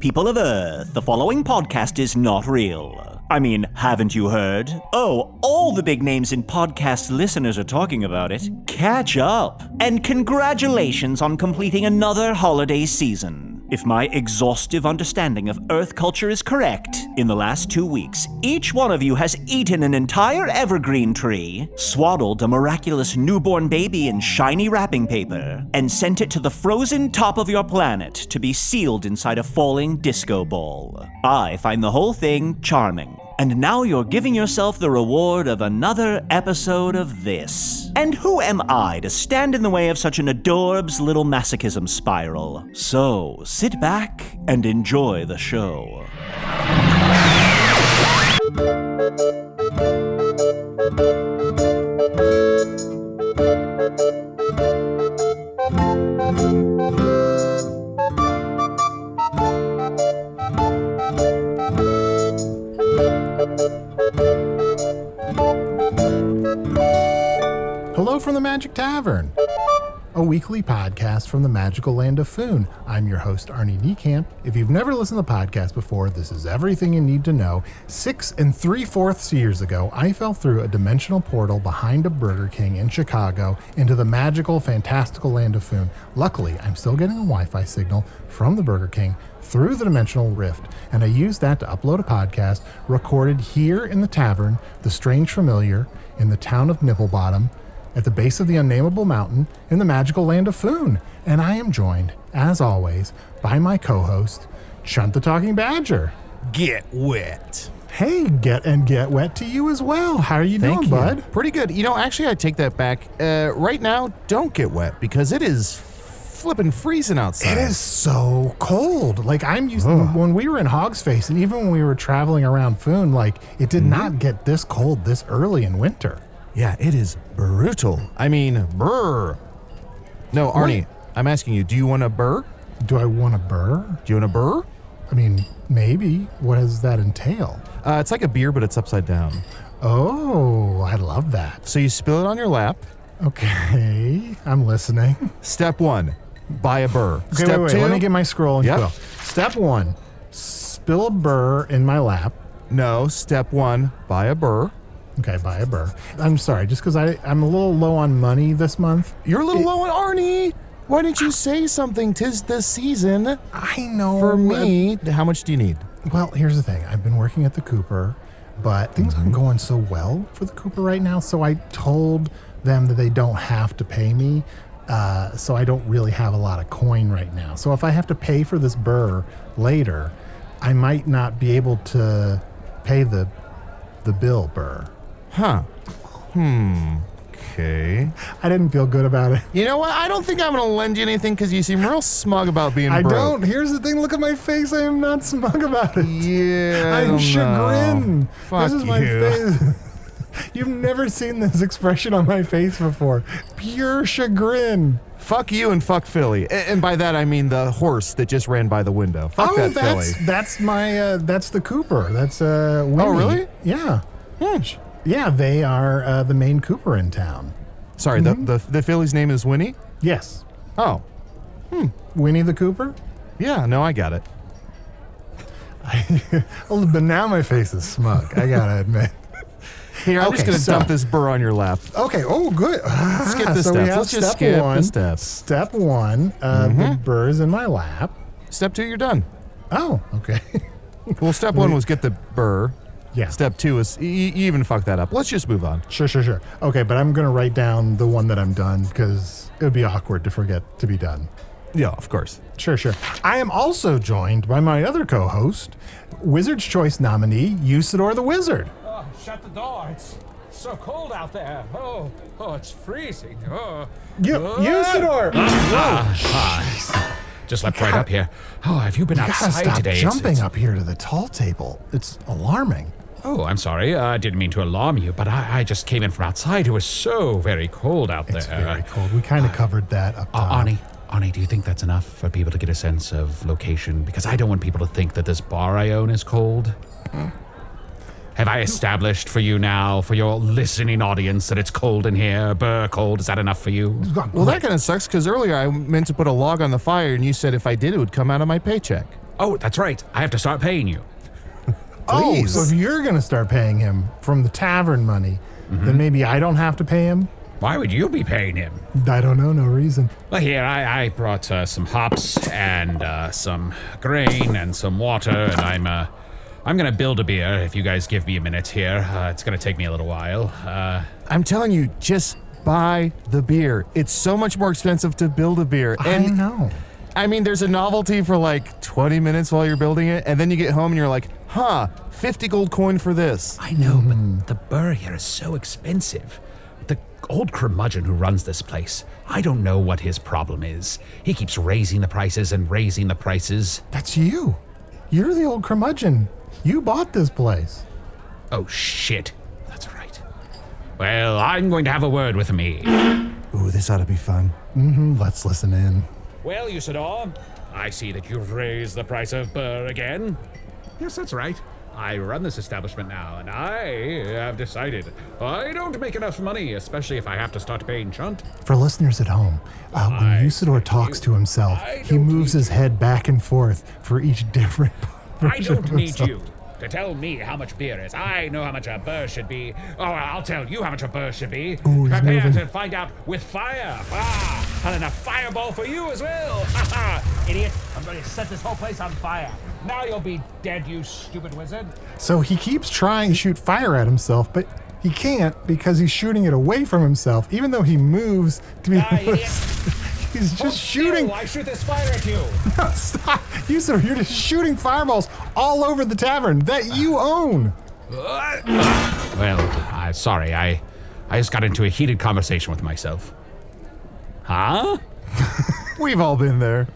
People of Earth, the following podcast is not real. I mean, haven't you heard? Oh, all the big names in podcast listeners are talking about it. Catch up. And congratulations on completing another holiday season. If my exhaustive understanding of Earth culture is correct, in the last 2 weeks, each one of you has eaten an entire evergreen tree, swaddled a miraculous newborn baby in shiny wrapping paper, and sent it to the frozen top of your planet to be sealed inside a falling disco ball. I find the whole thing charming. And now you're giving yourself the reward of another episode of this. And who am I to stand in the way of such an adorbs little masochism spiral? So, sit back and enjoy the show. Hello from the Magic Tavern, a weekly podcast from the magical land of Foon. I'm your host, Arnie Niekamp. If you've never listened to the podcast before, this is everything you need to know. 6 3/4 years ago, I fell through a dimensional portal behind a Burger King in Chicago into the magical, fantastical land of Foon. Luckily, I'm still getting a Wi-Fi signal from the Burger King through the dimensional rift, and I used that to upload a podcast recorded here in the tavern, The Strange Familiar, in the town of Nibblebottom, at the base of the unnameable mountain in the magical land of Foon. And I am joined, as always, by my co-host, Chunt the Talking Badger. Get wet. Hey, get wet to you as well. How are you doing, bud? Pretty good. You know, actually, I take that back. Right now, don't get wet because it is flipping freezing outside. It is so cold. Like, I'm used to, when we were in Hog's Face, and even when we were traveling around Foon, like, it did not get this cold this early in winter. Yeah, it is brutal. I mean, brr. No, Arnie, Wait. I'm asking you, do you want a burr? Do I want a burr? Do you want a burr? I mean, maybe. What does that entail? It's like a beer, but it's upside down. Oh, I love that. So you spill it on your lap. Okay, I'm listening. Step 1, buy a burr. Okay, Step wait, 2, let me get my scroll and Yep. quill. Step 1, spill a burr in my lap. No, step 1, buy a burr. Okay, buy a burr. I'm sorry, just because I'm a little low on money this month. You're a little low on Arnie. Why didn't you say something? 'Tis the season. I know. For me, how much do you need? Well, here's the thing. I've been working at the Cooper, but things aren't going so well for the Cooper right now, so I told them that they don't have to pay me, so I don't really have a lot of coin right now. So if I have to pay for this burr later, I might not be able to pay the bill burr. Huh. Okay. I didn't feel good about it. You know what? I don't think I'm going to lend you anything because you seem real smug about being I broke. don't. Here's the thing. Look at my face. I am not smug about it. Yeah, I'm chagrined. Fuck This is my you. face. You've never seen this expression on my face before. Pure chagrin. Fuck you and fuck Philly. And by that I mean the horse that just ran by the window. Fuck that Philly. That's my, that's the Cooper. That's, Winnie. Oh, really? Yeah. Yeah, they are the main Cooper in town. Sorry, the Philly's name is Winnie? Yes. Oh. Winnie the Cooper? Yeah, no, I got it. But now my face is smug, I gotta admit. Here, I'm just going to so- dump this burr on your lap. Okay, oh, good. Skip the so steps. we have Let's just step skip one. the steps. Step 1, the burr's in my lap. Step 2, you're done. Oh, okay. Well, step 1 was get the burr. Yeah. Step 2 is you even fuck that up. Let's just move on. Sure. Okay, but I'm going to write down the one that I'm done because it would be awkward to forget to be done. Yeah, of course. Sure. I am also joined by my other co-host, Wizard's Choice nominee, Usidore the Wizard. Oh, shut the door. It's so cold out there. Oh, it's freezing. Oh. Usidore! Just left right up here. Oh, have you been You gotta outside stop today? jumping up here to the tall table. It's alarming. Oh, I'm sorry. I didn't mean to alarm you, but I just came in from outside. It was so very cold out It's there. very cold. We kind of covered that up top. Arnie, do you think that's enough for people to get a sense of location? Because I don't want people to think that this bar I own is cold. Have I established for you now, for your listening audience, that it's cold in here? Burr cold, is that enough for you? Well, that kind of sucks because earlier I meant to put a log on the fire and you said if I did, it would come out of my paycheck. Oh, that's right. I have to start paying you. Oh, Please. so if you're going to start paying him from the tavern money, then maybe I don't have to pay him? Why would you be paying him? I don't know, no reason. Well, here, I brought some hops and some grain and some water, and I'm gonna build a beer if you guys give me a minute here. It's gonna take me a little while. I'm telling you, just buy the beer. It's so much more expensive to build a beer. I know. I mean, there's a novelty for like 20 minutes while you're building it, and then you get home and you're like, 50 gold coin for this. I know, but the burr here is so expensive. The old curmudgeon who runs this place, I don't know what his problem is. He keeps raising the prices and raising the prices. That's you. You're the old curmudgeon. You bought this place. Oh, shit. That's right. Well, I'm going to have a word with me. Ooh, this ought to be fun. Let's listen in. Well, Usidore, I see that you've raised the price of burr again. Yes, that's right. I run this establishment now, and I have decided I don't make enough money, especially if I have to start paying Chunt. For listeners at home, when Usidore talks to himself, he moves his head back and forth for each different I version don't of need himself. you to tell me how much beer is. I know how much a burr should be. Oh, I'll tell you how much a burr should be. Ooh, he's Prepare moving. to find out with fire. And then a fireball for you as well. Idiot. I'm going to set this whole place on fire. Now you'll be dead, you stupid wizard. So he keeps trying to shoot fire at himself, but he can't because he's shooting it away from himself, even though he moves to be Idiot. He's just shooting. Why shoot this fire at you? Stop. Usidore, you're just shooting fireballs all over the tavern that you own. Well, sorry. I just got into a heated conversation with myself. Huh? We've all been there.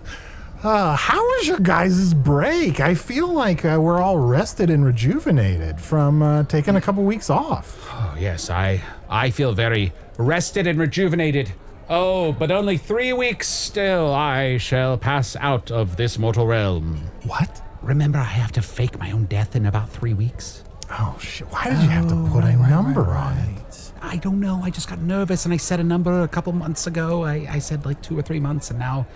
How was your guys' break? I feel like we're all rested and rejuvenated from taking a couple weeks off. Oh, yes, I feel very rested and rejuvenated. Oh, but only 3 weeks still I shall pass out of this mortal realm. What? Remember, I have to fake my own death in about 3 weeks. Oh, shit. Why did you have to put a number on it? I don't know. I just got nervous and I said a number a couple months ago. I said like 2 or 3 months, and now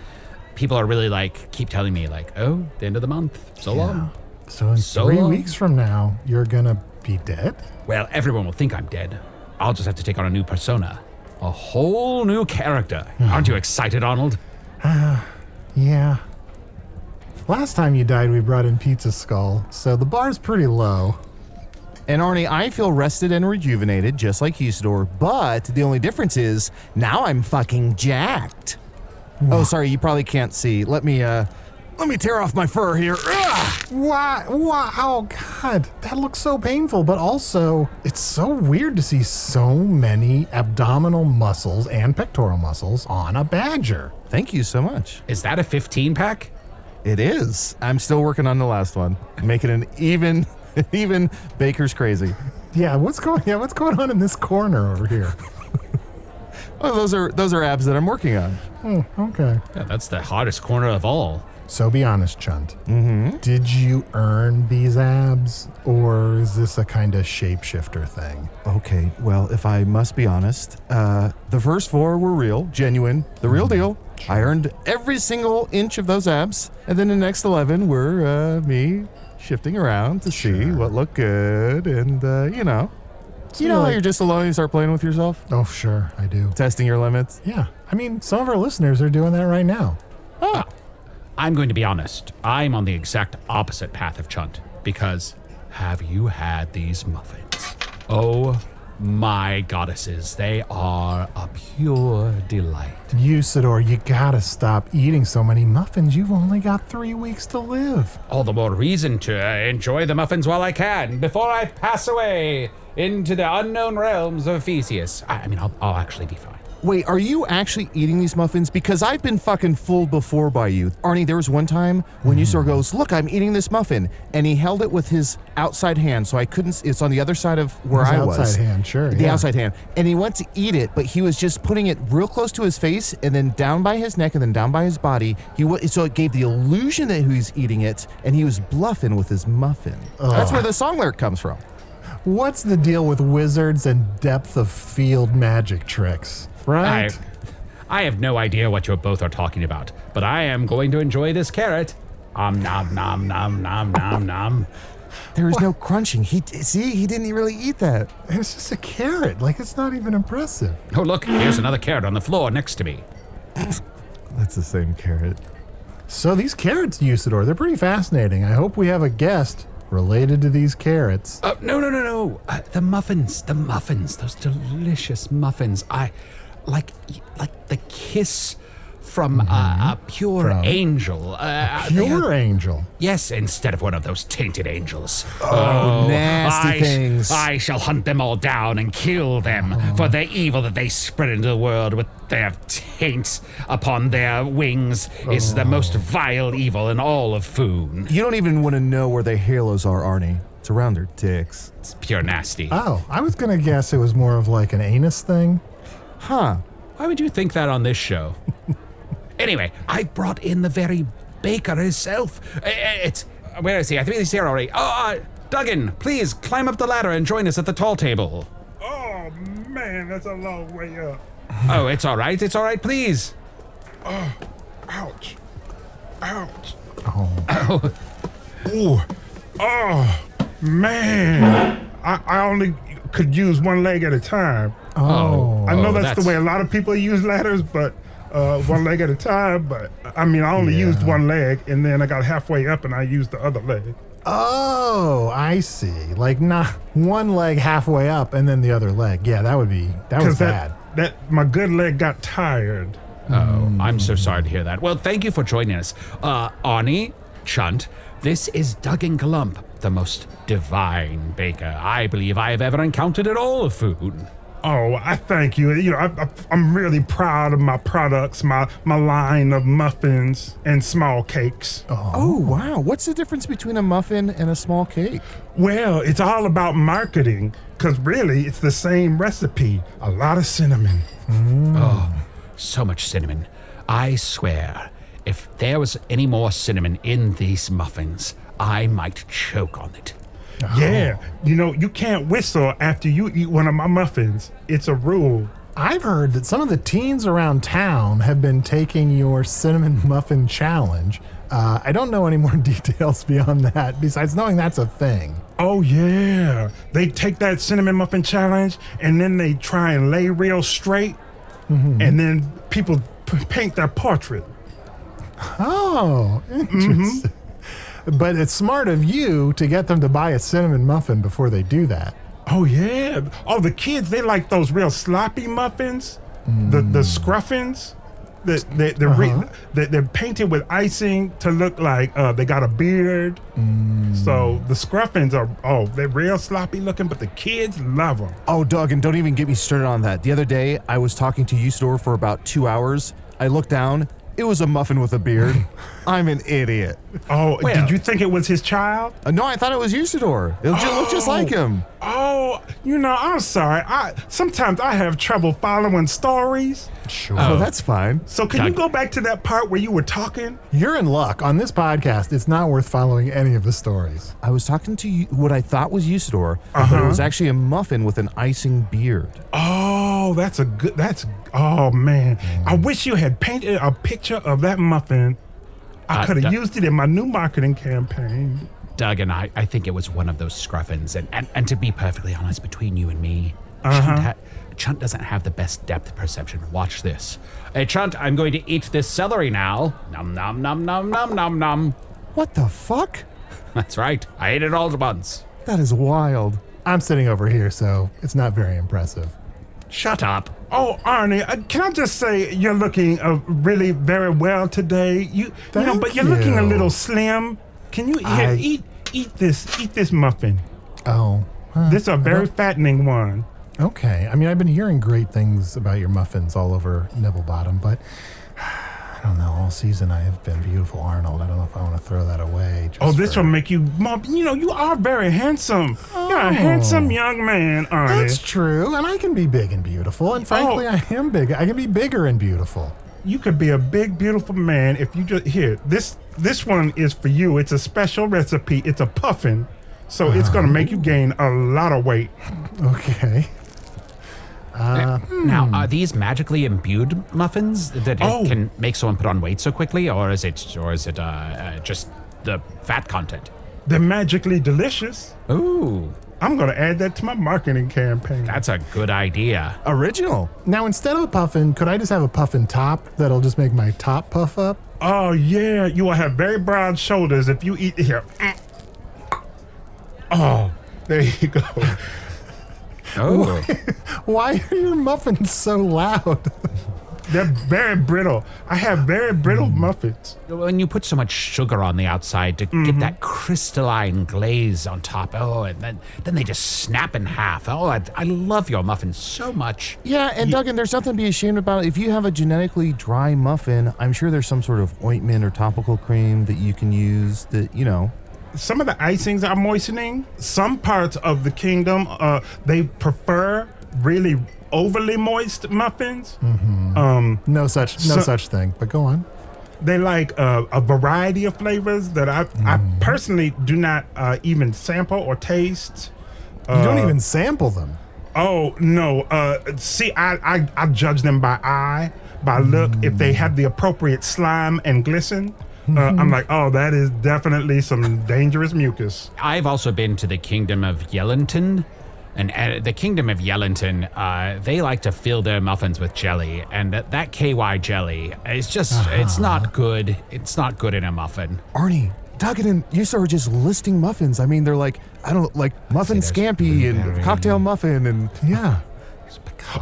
people are really keep telling me the end of the month. So long. So in 3 weeks from now, you're gonna be dead? Well, everyone will think I'm dead. I'll just have to take on a new persona. A whole new character. Aren't you excited, Arnold? Yeah. Last time you died, we brought in Pizza Skull, so the bar's pretty low. And Arnie, I feel rested and rejuvenated, just like Usidore, but the only difference is now I'm fucking jacked. Oh, sorry, you probably can't see. Let me tear off my fur here. Ugh! Why? Oh, God. That looks so painful, but also, it's so weird to see so many abdominal muscles and pectoral muscles on a badger. Thank you so much. Is that a 15-pack? It is. I'm still working on the last one, making an even baker's crazy. Yeah, what's going on in this corner over here? Oh, those are abs that I'm working on. Oh, okay. Yeah, that's the hardest corner of all. So be honest, Chunt. Did you earn these abs, or is this a kind of shapeshifter thing? Okay, well, if I must be honest, the first 4 were real, genuine, the real deal. I earned every single inch of those abs, and then the next 11 were me shifting around to see what looked good, and you know how you're just alone and you start playing with yourself, Oh, sure, I do. testing your limits. Yeah, I mean, some of our listeners are doing that right now. I'm going to be honest. I'm on the exact opposite path of Chunt, because have you had these muffins? Oh my goddesses, they are a pure delight. Usidore, you gotta stop eating so many muffins. You've only got 3 weeks to live. All the more reason to enjoy the muffins while I can, before I pass away into the unknown realms of Theseus. I mean, I'll actually be fine. Wait, are you actually eating these muffins? Because I've been fucking fooled before by you. Arnie, there was one time when Usidore goes, look, I'm eating this muffin. And he held it with his outside hand, so I couldn't, it's on the other side of where His I was. outside hand, sure, The yeah. outside hand. And he went to eat it, but he was just putting it real close to his face and then down by his neck and then down by his body. So it gave the illusion that he was eating it, and he was bluffing with his muffin. That's where the song lyric comes from. What's the deal with wizards and depth of field magic tricks? Right? I have no idea what you both are talking about, but I am going to enjoy this carrot. Nom nom nom nom nom nom. There is no crunching. He didn't really eat that. It's just a carrot. Like, it's not even impressive. Oh, look, here's another carrot on the floor next to me. That's the same carrot. So these carrots, Usidore, they're pretty fascinating. I hope we have a guest related to these carrots. No. The muffins, those delicious muffins. I like the kiss from a pure angel. Pure angel? Yes, instead of one of those tainted angels. Oh, nasty things. I shall hunt them all down and kill them for the evil that they spread into the world with their taint upon their wings is the most vile evil in all of food. You don't even want to know where their halos are, Arnie. It's around their dicks. It's pure nasty. Oh, I was going to guess it was more of like an anus thing. Huh. Why would you think that on this show? Anyway, I brought in the very baker himself. Where is he? I think he's here already. Duggan, please climb up the ladder and join us at the tall table. Oh, man, that's a long way up. Oh, it's all right, please. Oh, ouch. Ouch. Oh. Ooh. Oh, man. I only could use one leg at a time. Oh. I know that's the way a lot of people use ladders, but one leg at a time. But I mean, I only used one leg, and then I got halfway up, and I used the other leg. Oh, I see. Like, not one leg halfway up and then the other leg. Yeah, that was bad. That my good leg got tired. Oh, I'm so sorry to hear that. Well, thank you for joining us. Arnie, Chunt, this is Duggan GahLump, the most divine baker I believe I have ever encountered in all of food. Oh, I thank you. You know, I'm really proud of my products, my line of muffins and small cakes. Oh, wow. What's the difference between a muffin and a small cake? Well, it's all about marketing, because really, it's the same recipe. A lot of cinnamon. Oh, so much cinnamon. I swear, if there was any more cinnamon in these muffins, I might choke on it. Yeah, you know, you can't whistle after you eat one of my muffins. It's a rule. I've heard that some of the teens around town have been taking your cinnamon muffin challenge. I don't know any more details beyond that, besides knowing that's a thing. Oh, yeah. They take that cinnamon muffin challenge, and then they try and lay real straight, and then people paint their portrait. Oh, interesting. But it's smart of you to get them to buy a cinnamon muffin before they do that. Oh, yeah. Oh, the kids, they like those real sloppy muffins, the scruffins. They're painted with icing to look like they got a beard. So the scruffins they're real sloppy looking, but the kids love them. Oh, Doug, and don't even get me started on that. The other day, I was talking to Usidore for about 2 hours. I looked down. It was a muffin with a beard. I'm an idiot. Oh, did you think it was his child? No, I thought it was Usidore. It looked just like him. Oh, you know, I'm sorry. Sometimes I have trouble following stories. Sure. Oh, that's fine. So can you go back to that part where you were talking? You're in luck. On this podcast, it's not worth following any of the stories. I was talking to you, what I thought was Usidore, but it was actually a muffin with an icing beard. Oh, oh man. I wish you had painted a picture of that muffin. I could have used it in my new marketing campaign. Doug and I think it was one of those scruffins. And to be perfectly honest, between you and me, Chunt doesn't have the best depth perception. Watch this. Hey, Chunt, I'm going to eat this celery now. Nom, nom, nom, nom, nom, nom, nom. What the fuck? That's right. I ate it all at once. That is wild. I'm sitting over here, so it's not very impressive. Shut up. Oh, Arnie, can I just say you're looking really very well today. But you're looking a little slim. Can you eat this muffin? Oh. This is a very fattening one. Okay. I mean, I've been hearing great things about your muffins all over Nibblebottom, but I don't know. All season I have been beautiful Arnold. I don't know if I want to throw that away. This will make you more, you are very handsome. You're a handsome young man, Arnie. That's true. And I can be big and beautiful. And frankly, I am big. I can be bigger and beautiful. You could be a big, beautiful man if you just, this one is for you. It's a special recipe. It's a puffin. So it's going to make you gain a lot of weight. Okay. Now, are these magically imbued muffins that can make someone put on weight so quickly, or is it just the fat content. They're magically delicious. Ooh, I'm going to add that to my marketing campaign. that's a good idea. Original. Now, instead of a puffin, could I just have a puffin top that'll just make my top puff up? Oh, yeah. You will have very broad shoulders if you eat here. Oh, there you go. Oh, Why are your muffins so loud? They're very brittle. I have very brittle muffins. when you put so much sugar on the outside to get that crystalline glaze on top, and then they just snap in half. Oh, I love your muffins so much. Yeah, and Duggan, there's nothing to be ashamed about. If you have a genetically dry muffin, I'm sure there's some sort of ointment or topical cream that you can use that, Some of the icings are moistening. Some parts of the kingdom, they prefer really overly moist muffins. No such thing, but go on. They like a variety of flavors that I personally do not even sample or taste. You don't even sample them. Oh, no. See, I judge them by look. If they have the appropriate slime and glisten, I'm like, oh, that is definitely some dangerous mucus. I've also been to the kingdom of Yellington. And the kingdom of Yellington, they like to fill their muffins with jelly. And that KY jelly is just, it's not good. It's not good in a muffin. Arnie, Duggan and Usidore are just listing muffins. I mean, they're like, muffin scampi and cocktail muffin and... Yeah.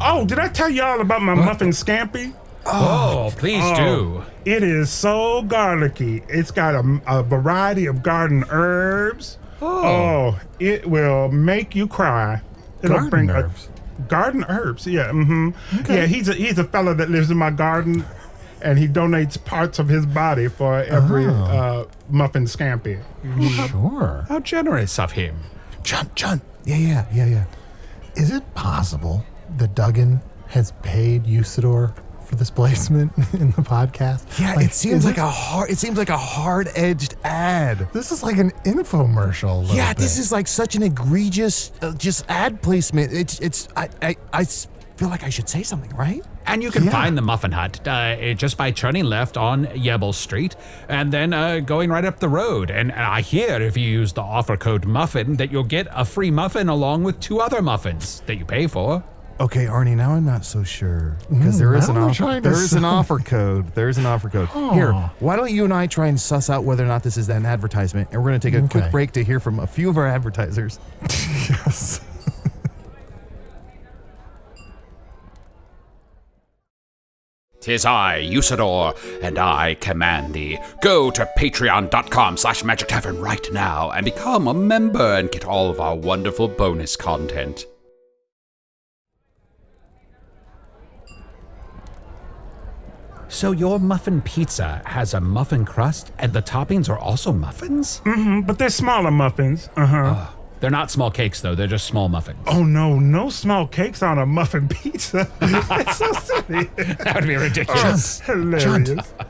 Oh, did I tell y'all about my muffin scampi? Oh, please do. It is so garlicky. It's got a variety of garden herbs. Oh, it will make you cry. It'll Garden herbs? Garden herbs, yeah. Okay. Yeah, he's a fella that lives in my garden, and he donates parts of his body for every muffin scampi. Sure. How generous of him. Chunt. Yeah. Is it possible that Duggan has paid Usidore for this placement in the podcast? Yeah, it seems like a hard-edged ad. This is like an infomercial. Yeah, this is like such an egregious just ad placement. I feel like I should say something, right? And you can find the Muffin Hut just by turning left on Yebble Street and then going right up the road. And I hear if you use the offer code MUFFIN that you'll get a free muffin along with 2 other muffins that you pay for. Okay, Arnie, now I'm not so sure because there is an offer code. There is an offer code. Here, why don't you and I try and suss out whether or not this is an advertisement, and we're going to take a quick break to hear from a few of our advertisers. Yes. "'Tis I, Usidore, and I command thee. Go to patreon.com/Magic Tavern right now and become a member and get all of our wonderful bonus content." So your muffin pizza has a muffin crust and the toppings are also muffins? But they're smaller muffins. They're not small cakes, though. They're just small muffins. Oh, no small cakes on a muffin pizza. That's so silly. That would be ridiculous. Hilarious.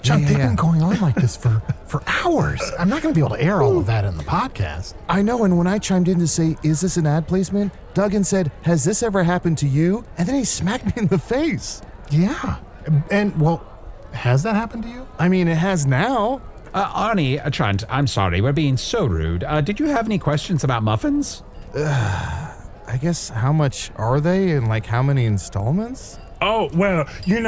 Chunt, they've been going on like this for hours. I'm not going to be able to air all of that in the podcast. I know, and when I chimed in to say, is this an ad placement? Duggan said, has this ever happened to you? And then he smacked me in the face. Yeah. And, well, has that happened to you? I mean, it has now. Arnie, Chunt, I'm sorry. We're being so rude. Did you have any questions about muffins? I guess how much are they and like how many installments? Oh, well, you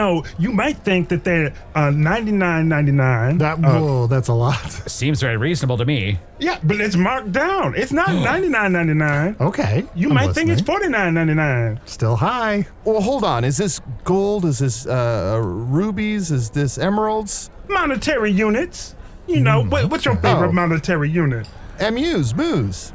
might think that they're $99.99. That's a lot. Seems very reasonable to me. Yeah, but it's marked down. It's not $99.99. Okay. You might think it's $49.99. Still high. Well, hold on. Is this gold? Is this rubies? Is this emeralds? Monetary units. What's your favorite monetary unit? MUs,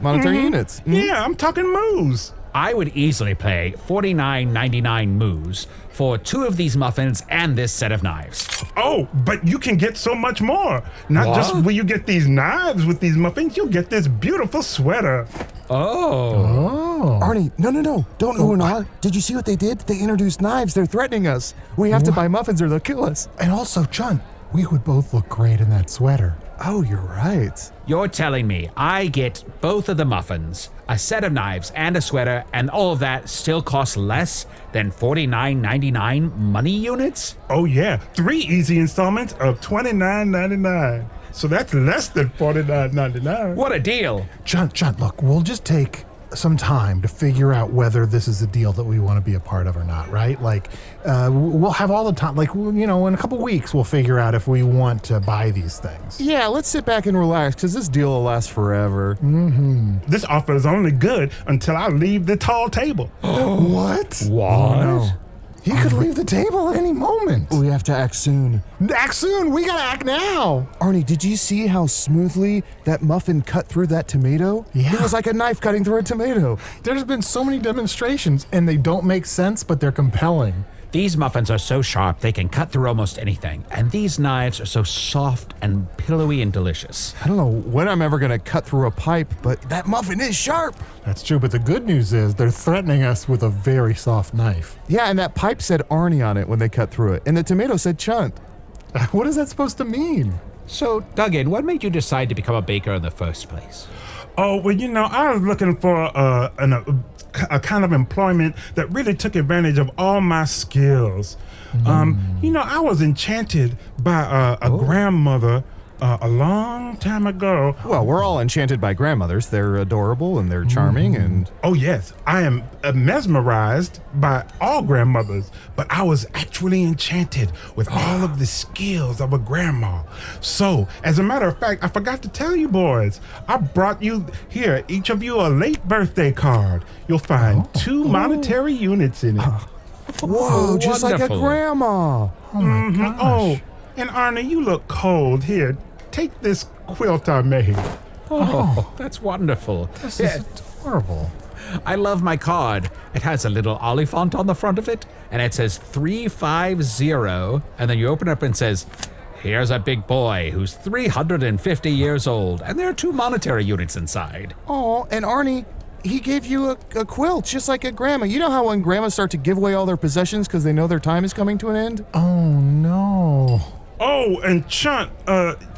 monetary units. Yeah, I'm talking moos. I would easily pay $49.99 moos for 2 of these muffins and this set of knives. Oh, but you can get so much more. Not just will you get these knives with these muffins, you'll get this beautiful sweater. Oh. Arnie, no. Don't ooh and ah. Did you see what they did? They introduced knives. They're threatening us. We have to buy muffins or they'll kill us. And also, Chunt, we would both look great in that sweater. Oh, you're right. You're telling me I get both of the muffins, a set of knives, and a sweater, and all of that still costs less than $49.99 money units? Oh, yeah. 3 easy installments of $29.99. So that's less than $49.99. What a deal. Chunt, look, we'll just take some time to figure out whether this is a deal that we want to be a part of or not, right? Like, we'll have all the time, like, in a couple weeks, we'll figure out if we want to buy these things. Yeah, let's sit back and relax, because this deal will last forever. This offer is only good until I leave the tall table. What? What? No. He could leave the table at any moment. We have to act soon. Act soon. We gotta act now. Arnie, did you see how smoothly that muffin cut through that tomato? Yeah. It was like a knife cutting through a tomato. There's been so many demonstrations, and they don't make sense, but they're compelling. These muffins are so sharp they can cut through almost anything, and these knives are so soft and pillowy and delicious. I don't know when I'm ever going to cut through a pipe, but that muffin is sharp. That's true, but the good news is they're threatening us with a very soft knife. Yeah, and that pipe said Arnie on it when they cut through it, and the tomato said Chunt. What is that supposed to mean? So, Duggan, what made you decide to become a baker in the first place? Oh, well, I was looking for a kind of employment that really took advantage of all my skills. I was enchanted by a grandmother a long time ago. Well, we're all enchanted by grandmothers. They're adorable and they're charming and... Oh, yes, I am mesmerized by all grandmothers, but I was actually enchanted with all of the skills of a grandma. So, as a matter of fact, I forgot to tell you boys, I brought you here, each of you, a late birthday card. You'll find 2 monetary units in it. Whoa, just like a wonderful. grandma. Oh my gosh. Oh, and Arnie, you look cold. Here, take this quilt I made. Oh, that's wonderful. This is adorable. I love my card. It has a little oliphant on the front of it, and it says 350, and then you open it up and it says, here's a big boy who's 350 years old, and there are 2 monetary units inside. Oh, and Arnie, he gave you a quilt just like a grandma. You know how when grandmas start to give away all their possessions because they know their time is coming to an end? Oh no. Oh, and Chunt,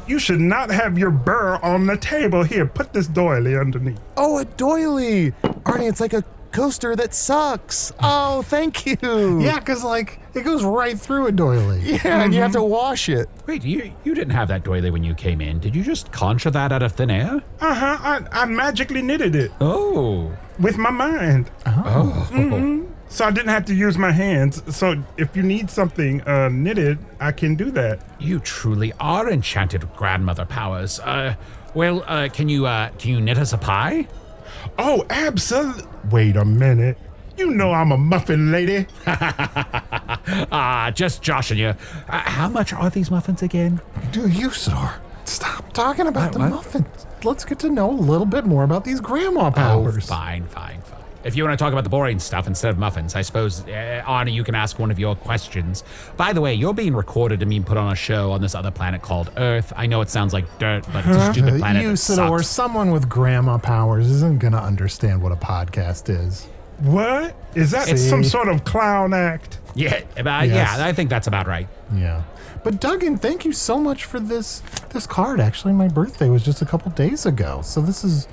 you should not have your burr on the table. Here, put this doily underneath. Oh, a doily. Arnie, it's like a coaster that sucks. Oh, thank you. Yeah, because, it goes right through a doily. Yeah, and you have to wash it. Wait, you didn't have that doily when you came in. Did you just conjure that out of thin air? I magically knitted it Oh. with my mind. So I didn't have to use my hands. So if you need something knitted, I can do that. You truly are enchanted with grandmother powers. Can you knit us a pie? Oh, absolutely. Wait a minute. You know I'm a muffin lady. Just joshing you. How much are these muffins again? Dude, Usidore, stop talking about the What? muffins. Let's get to know a little bit more about these grandma powers. Fine. If you want to talk about the boring stuff instead of muffins, I suppose, Arnie, you can ask one of your questions. By the way, you're being recorded and being put on a show on this other planet called Earth. I know it sounds like dirt, but it's a stupid planet that Usidore, sucks. someone with grandma powers isn't going to understand what a podcast is. What? Is that See? some sort of clown act? Yeah, Yes. I think that's about right. Yeah. But Duggan, thank you so much for this card. Actually, my birthday was just a couple days ago, so this is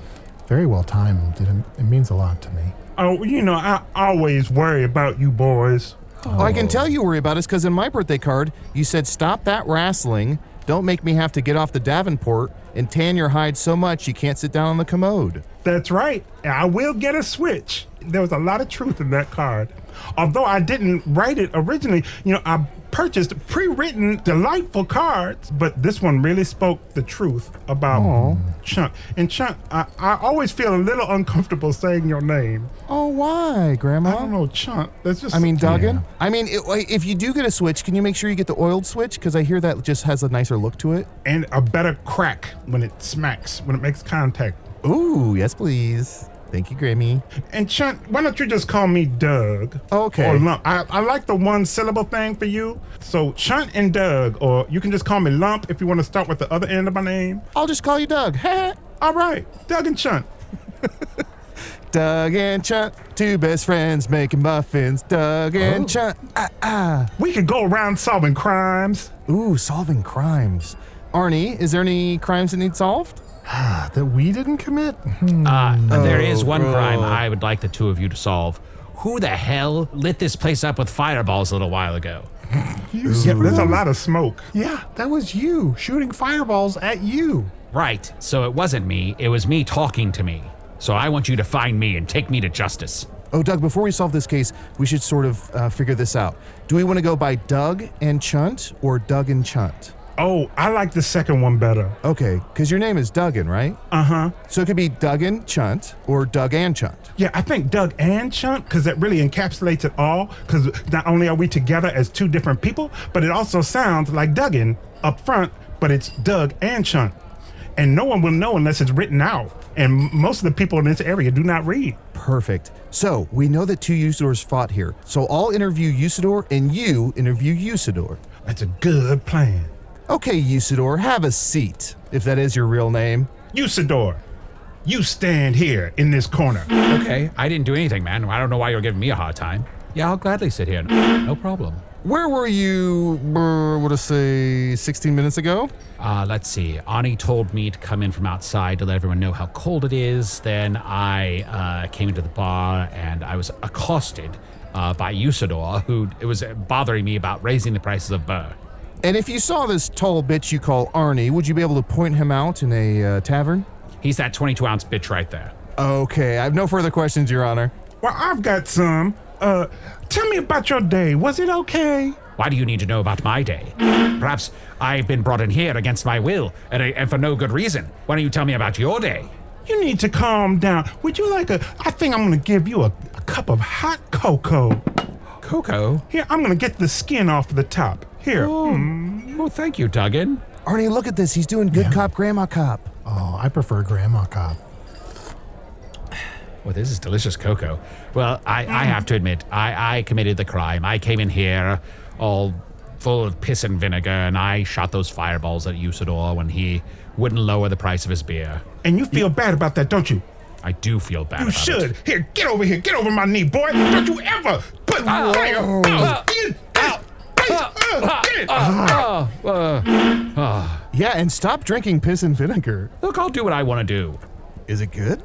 very well timed. It means a lot to me. Oh, I always worry about you boys. Oh, I can tell you worry about us because in my birthday card, you said, stop that wrestling, don't make me have to get off the Davenport, and tan your hide so much you can't sit down on the commode. That's right. I will get a switch. There was a lot of truth in that card. Although I didn't write it originally, I purchased pre-written delightful cards, but this one really spoke the truth about Chunt. And Chunt, I always feel a little uncomfortable saying your name. Oh, why, Grandma? I don't know, Chunt. That's just. Duggan? Yeah. If you do get a switch, can you make sure you get the oiled switch? Because I hear that just has a nicer look to it. And a better crack when it smacks, when it makes contact. Ooh, yes, please. Thank you, Grammy. And Chunt, why don't you just call me Doug? Okay. Or Lump. I like the 1-syllable thing for you. So Chunt and Doug, or you can just call me Lump if you want to start with the other end of my name. I'll just call you Doug. All right, Doug and Chunt. Doug and Chunt, 2 best friends making muffins. Doug and Chunt. We could go around solving crimes. Ooh, solving crimes. Arnie, is there any crimes that need solved? That we didn't commit? There is one crime I would like the 2 of you to solve. Who the hell lit this place up with fireballs a little while ago? Yeah, there's a lot of smoke. Yeah, that was you shooting fireballs at you. Right, so it wasn't me, it was me talking to me. So I want you to find me and take me to justice. Oh, Doug, before we solve this case, we should sort of figure this out. Do we want to go by Doug and Chunt or Doug and Chunt? Oh, I like the second one better. Okay, because your name is Duggan, right? Uh-huh. So it could be Duggan Chunt or Doug and Chunt. Yeah, I think Doug and Chunt, because that really encapsulates it all, because not only are we together as two different people, but it also sounds like Duggan up front, but it's Doug and Chunt. And no one will know unless it's written out. And most of the people in this area do not read. Perfect. So we know that two Usidores fought here. So I'll interview Usidore and you interview Usidore. That's a good plan. Okay, Usidore, have a seat, if that is your real name. Usidore, you stand here in this corner. Okay, I didn't do anything, man. I don't know why you're giving me a hard time. Yeah, I'll gladly sit here. No problem. Where were you, what to say, 16 minutes ago? Let's see. Arnie told me to come in from outside to let everyone know how cold it is. Then I came into the bar and I was accosted by Usidore, who it was bothering me about raising the prices of beer. And if you saw this tall bitch you call Arnie, would you be able to point him out in a tavern? He's that 22-ounce bitch right there. Okay, I have no further questions, Your Honor. Well, I've got some. Tell me about your day. Was it okay? Why do you need to know about my day? Perhaps I've been brought in here against my will and for no good reason. Why don't you tell me about your day? You need to calm down. Would you like I think I'm going to give you a cup of hot cocoa. Cocoa? Here, I'm going to get the skin off the top. Here. Oh, thank you, Duggan. Arnie, look at this. He's doing good cop, grandma cop. Oh, I prefer Grandma Cop. Well, this is delicious cocoa. Well, I have to admit, I committed the crime. I came in here all full of piss and vinegar, and I shot those fireballs at Usidore when he wouldn't lower the price of his beer. And you feel bad about that, don't you? I do feel bad You about should. it. Here, get over here. Get over my knee, boy. Don't you ever put fire out in this place. Yeah, and stop drinking piss and vinegar. Look, I'll do what I want to do. Is it good?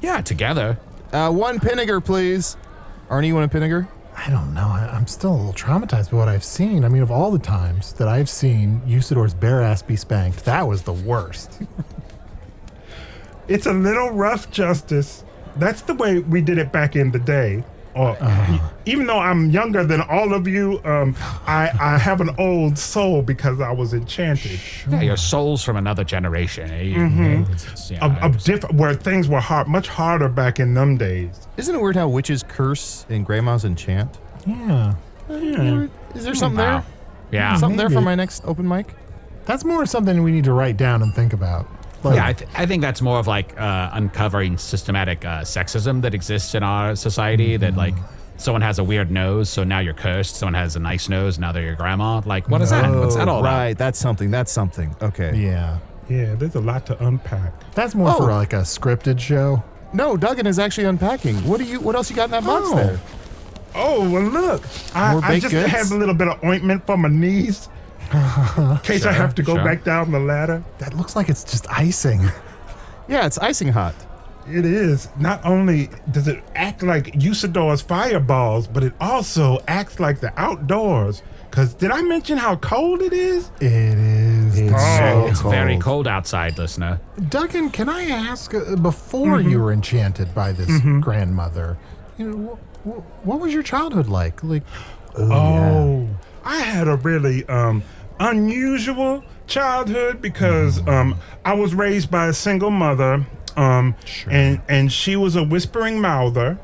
Yeah, together. One vinegar, please. Arnie, you want a vinegar? I don't know. I'm still a little traumatized by what I've seen. I mean, of all the times that I've seen Usidore's bare ass be spanked, that was the worst. It's a little rough, Justice. That's the way we did it back in the day. Even though I'm younger than all of you, I have an old soul because I was enchanted. Yeah, your soul's from another generation. Where things were much harder back in them days. Isn't it weird how witches curse and grandmas enchant? Yeah. Is there something there? Yeah. Something there for Maybe. my next open mic? That's more something we need to write down and think about. Like, Yeah, I think that's more of like uncovering systematic sexism that exists in our society. That like someone has a weird nose, so now you're cursed. Someone has a nice nose, now they're your grandma. Like, what is that? What's that all about? Right, that's something. Okay. yeah. Yeah, there's a lot to unpack. That's more for like a scripted show. No, Duggan is actually unpacking. What else you got in that box there? Oh, well, look. More I baked just goods? have a little bit of ointment for my knees. In case I have to go back down the ladder. That looks like it's just icing. Yeah, it's icing hot. It is. Not only does it act like Usidore's fireballs, but it also acts like the outdoors. Because did I mention how cold it is? It is. It's very cold outside, listener. Duggan, can I ask, before you were enchanted by this grandmother, what was your childhood like? I had a really unusual childhood because I was raised by a single mother, and she was a whispering mouther,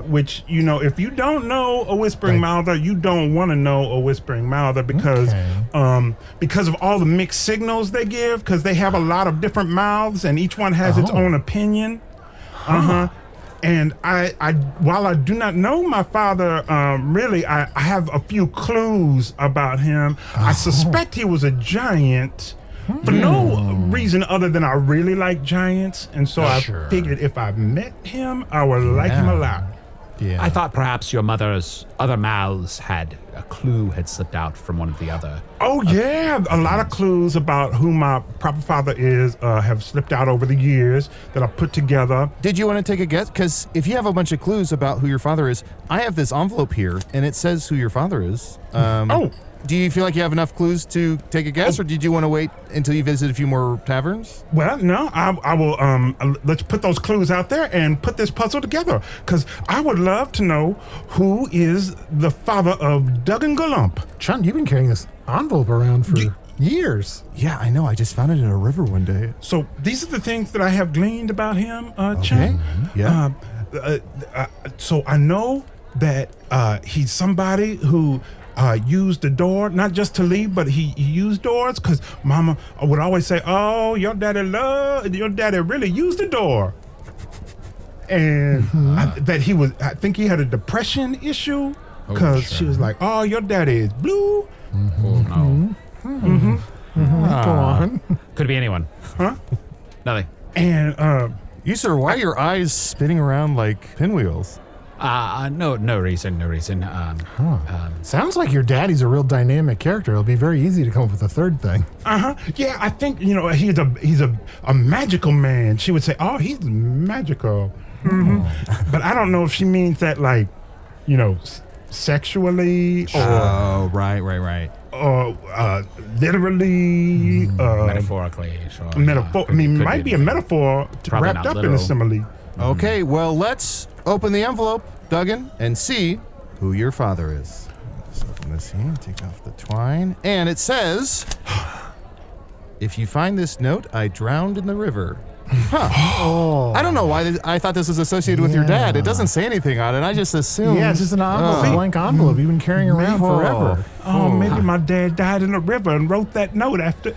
which, if you don't know a whispering mouther, you don't want to know a whispering mouther because of all the mixed signals they give, because they have a lot of different mouths and each one has its own opinion. And while I do not know my father, really, I have a few clues about him. I suspect he was a giant for no reason other than I really like giants. And so I figured if I met him, I would like him a lot. Yeah. I thought perhaps your mother's other mouths had a clue had slipped out from one of the other. Oh, yeah. A lot of clues about who my proper father is have slipped out over the years that I put together. Did you want to take a guess? Because if you have a bunch of clues about who your father is, I have this envelope here, and it says who your father is. Do you feel like you have enough clues to take a guess, or did you want to wait until you visit a few more taverns? Well, no, I will, let's put those clues out there and put this puzzle together, because I would love to know who is the father of Duggan GahLump. Chunt, you've been carrying this envelope around for years. Yeah, I know. I just found it in a river one day. So these are the things that I have gleaned about him, Chunt. Yeah. So I know that he's somebody who used the door, not just to leave, but he used doors, because Mama would always say, "Oh, your daddy really used the door," and I think he had a depression issue, because she was like, "Oh, your daddy is blue." Oh no. Go on. Could be anyone. Huh? Nothing. And You, sir, why are your eyes spinning around like pinwheels? No reason. Sounds like your daddy's a real dynamic character. It'll be very easy to come up with a third thing. yeah, I think he's a magical man. She would say, "Oh, he's magical," but I don't know if she means that like, sexually or right. or literally, Metaphorically, sure. metaphor. Could might be a metaphor Probably wrapped not up in literal. a simile. Okay, well, let's open the envelope, Duggan, and see who your father is. Let's open this here, take off the twine. And it says, "If you find this note, I drowned in the river." Huh. I don't know why I thought this was associated with your dad. It doesn't say anything on it. I just assumed. Yeah, it's just an envelope, a blank envelope you've been carrying around forever. Oh, maybe my dad died in a river and wrote that note after.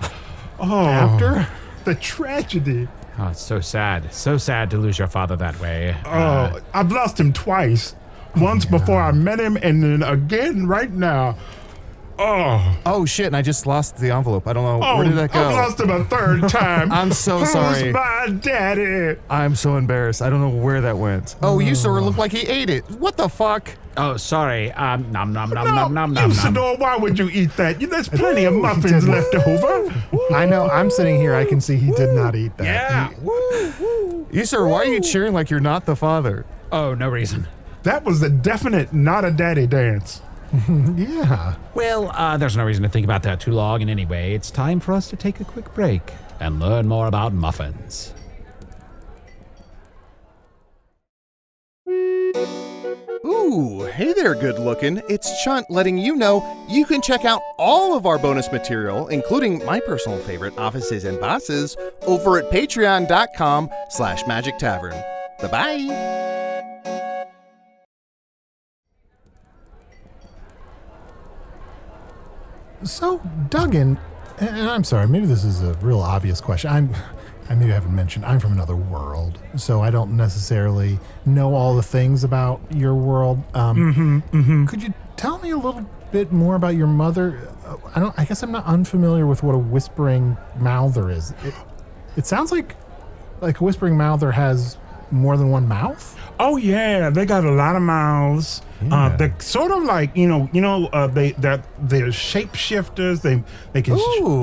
Oh, After? the tragedy. Oh, it's so sad. So sad to lose your father that way. Oh, I've lost him twice. Once before I met him, and then again right now. Oh, shit, and I just lost the envelope. I don't know. Where did that go? I've lost him a third time. I'm so sorry. Who's my daddy? I'm so embarrassed. I don't know where that went. Oh, you sort of look like he ate it. What the fuck? Oh, sorry. Nom nom nom No, nom nom nom. Usidore, why would you eat that? There's plenty of muffins left over. I know. I'm sitting here. I can see he did not eat that. Yeah. You, sir, why are you cheering like you're not the father? Oh, no reason. That was a definite not a daddy dance. Yeah. Well, there's no reason to think about that too long. And anyway, it's time for us to take a quick break and learn more about muffins. Ooh, hey there, good looking. It's Chunt letting you know you can check out all of our bonus material, including my personal favorite, Offices and Bosses, over at patreon.com/Magic Tavern. Bye-bye. So, Duggan, and I'm sorry, maybe this is a real obvious question. I maybe haven't mentioned, I'm from another world, so I don't necessarily know all the things about your world. Could you tell me a little bit more about your mother? I guess I'm not unfamiliar with what a whispering mouther is. It sounds like a whispering mouther has more than one mouth? Oh yeah, they got a lot of mouths. Yeah. They're sort of like they're shapeshifters. They can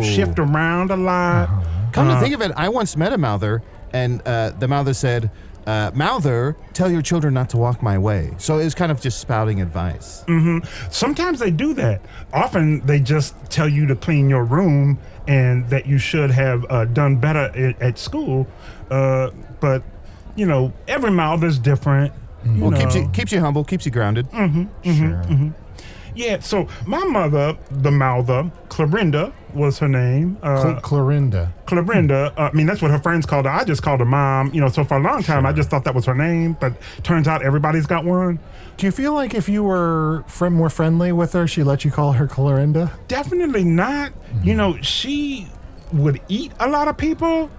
shift around a lot. Come to think of it, I once met a mouther, and the mouther said, "Mouther, tell your children not to walk my way." So it was kind of just spouting advice. Sometimes they do that. Often they just tell you to clean your room and that you should have done better at school. But every mouther's different. Well, keeps you humble, keeps you grounded. Yeah, so my mother, the mouther, Clorinda was her name. Clorinda. Clorinda, that's what her friends called her. I just called her Mom. So for a long time, I just thought that was her name, but turns out everybody's got one. Do you feel like if you were more friendly with her, she let you call her Clorinda? Definitely not. She would eat a lot of people.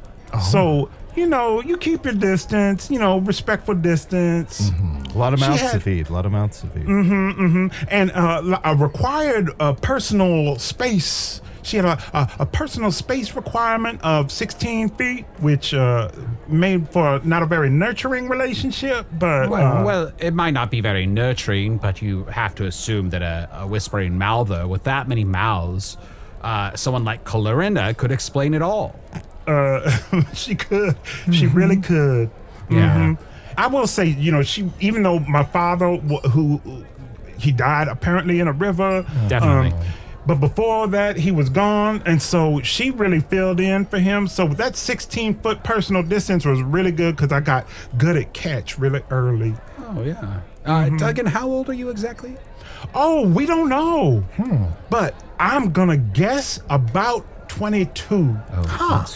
So, you keep your distance, respectful distance. A lot of mouths to feed. And a required personal space. she had a personal space requirement of 16 feet, which made for not a very nurturing relationship. But Well, it might not be very nurturing, but you have to assume that a whispering mouther with that many mouths, someone like Clorinda could explain it all. she could. She really could. Yeah. I will say, she, even though my father, he died apparently in a river. Definitely. But before that, he was gone, and so she really filled in for him. So that 16-foot personal distance was really good because I got good at catch really early. Oh, yeah. Duggan, how old are you exactly? Oh, we don't know. But I'm going to guess about 22. Oh,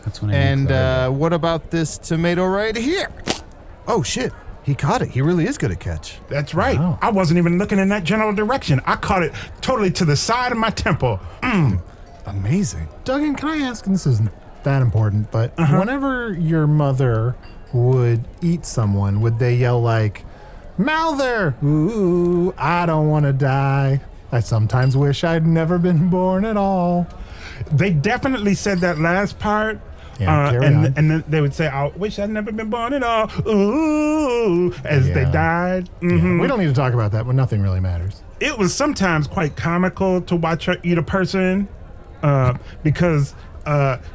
that's when I And what about this tomato right here? Oh, shit. He caught it. He really is good at catch. That's right. Wow. I wasn't even looking in that general direction. I caught it totally to the side of my temple. Amazing. Duggan, can I ask, and this isn't that important, but whenever your mother would eat someone, would they yell like, Mouther, ooh, I don't want to die. I sometimes wish I'd never been born at all. They definitely said that last part. Yeah, carry on. And then they would say, I wish I'd never been born at all. Ooh, as they Yeah. died. Yeah, we don't need to talk about that when nothing really matters. It was sometimes quite comical to watch her eat a person because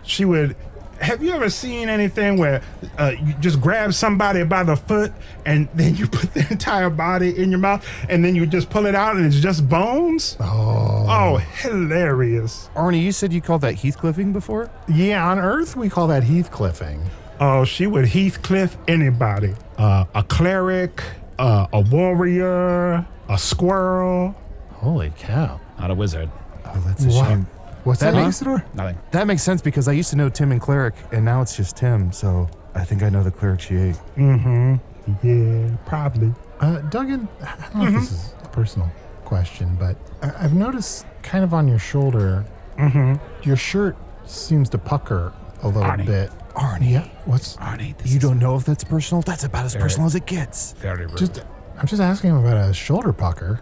she would. Have you ever seen anything where you just grab somebody by the foot and then you put the entire body in your mouth and then you just pull it out and it's just bones? Oh, hilarious. Arnie, you said you called that Heathcliffing before? Yeah, on Earth, we call that Heathcliffing. Oh, she would Heathcliff anybody. A cleric, a warrior, a squirrel. Holy cow. Not a wizard. Oh, that's a shame. What's that, Huh? Usidore? Nothing. That makes sense because I used to know Tim and Cleric, and now it's just Tim, so I think I know the cleric she ate. Yeah, probably. Duggan, I don't know if this is a personal question, but I've noticed kind of on your shoulder, your shirt seems to pucker a little Arnie. bit. Arnie, Yeah, what's Arnie, you don't know if that's personal? That's about as personal as it gets. Very rude. I'm just asking him about a shoulder pucker.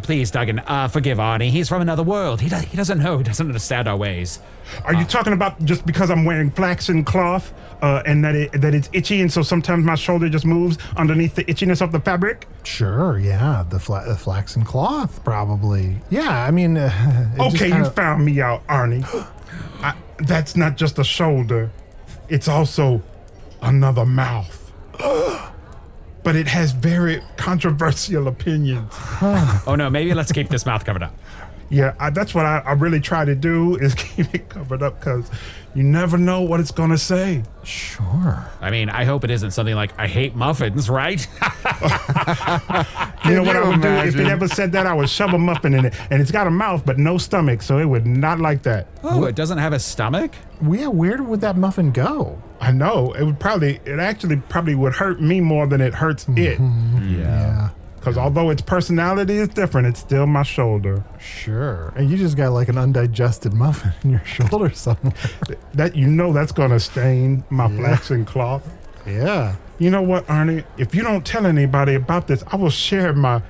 Please, Duggan, forgive Arnie. He's from another world. He doesn't know. He doesn't understand our ways. Are you talking about just because I'm wearing flaxen cloth and that it's itchy and so sometimes my shoulder just moves underneath the itchiness of the fabric? Sure, yeah, the flaxen cloth, probably. Yeah, I mean, it just Okay, kinda- you found me out, Arnie. That's not just a shoulder. It's also another mouth. But it has very controversial opinions. Oh, no, maybe let's keep this mouth covered up. Yeah, that's what I really try to do is keep it covered up because you never know what it's going to say. Sure. I mean, I hope it isn't something like, I hate muffins, right? You know what you I would do if it imagine? ever said that? I would shove a muffin in it. And it's got a mouth but no stomach, so it would not like that. Oh, it doesn't have a stomach? Yeah, where would that muffin go? I know. It actually probably would hurt me more than it hurts it. Yeah, Because although its personality is different, it's still my shoulder. sure. And you just got like an undigested muffin in your shoulder somewhere. That's going to stain my flaxen cloth. Yeah. You know what, Arnie? If you don't tell anybody about this, I will share my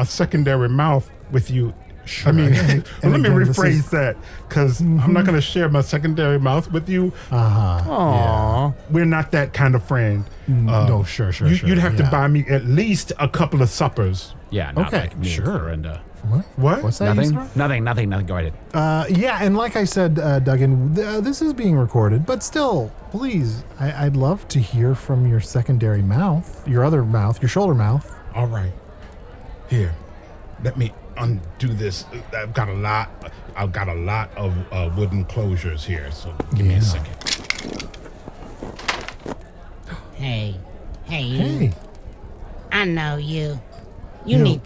secondary mouth with you. Sure. I mean, And let me again, this rephrase is- that because I'm not going to share my secondary mouth with you. Aww. We're not that kind of friend. No, sure. You'd have to yeah. buy me at least a couple of suppers. Yeah, not Okay, like me sure. and Clorinda. What? What's that? Nothing? Usidore? Nothing. Go ahead. Yeah, and like I said, Duggan, this is being recorded, but still, please, I'd love to hear from your secondary mouth, your other mouth, your shoulder mouth. All right. Here, let me undo this. I've got a lot of wooden closures here, so give me a second. Hey, you. Hey, I know you. You need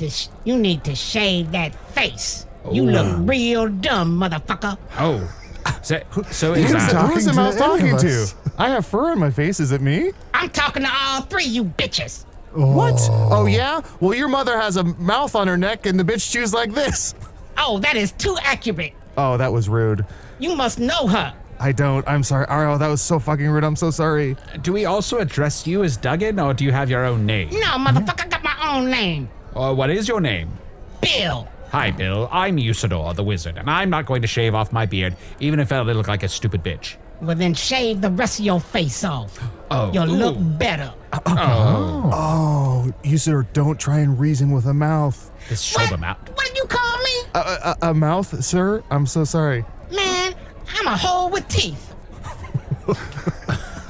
to shave that face. You look real dumb, motherfucker. Oh. So is Who's that... the to mouth any talking of to? us. I have fur on my face. Is it me? I'm talking to all three you bitches. What? Oh, yeah? Well, your mother has a mouth on her neck and the bitch chews like this. Oh, that is too accurate. Oh, that was rude. You must know her. I don't. I'm sorry. Oh, that was so fucking rude. I'm so sorry. Do we also address you as Duggan, or do you have your own name? No, motherfucker, got my own name. Or what is your name? Bill. Hi, Bill. I'm Usidore, the wizard, and I'm not going to shave off my beard, even if I look like a stupid bitch. Well, then shave the rest of your face off. Oh. You'll look better. Oh, Usidore, don't try and reason with a mouth. This shoulder mount. What did you call me? A mouth, sir? I'm so sorry. Man, I'm a hole with teeth.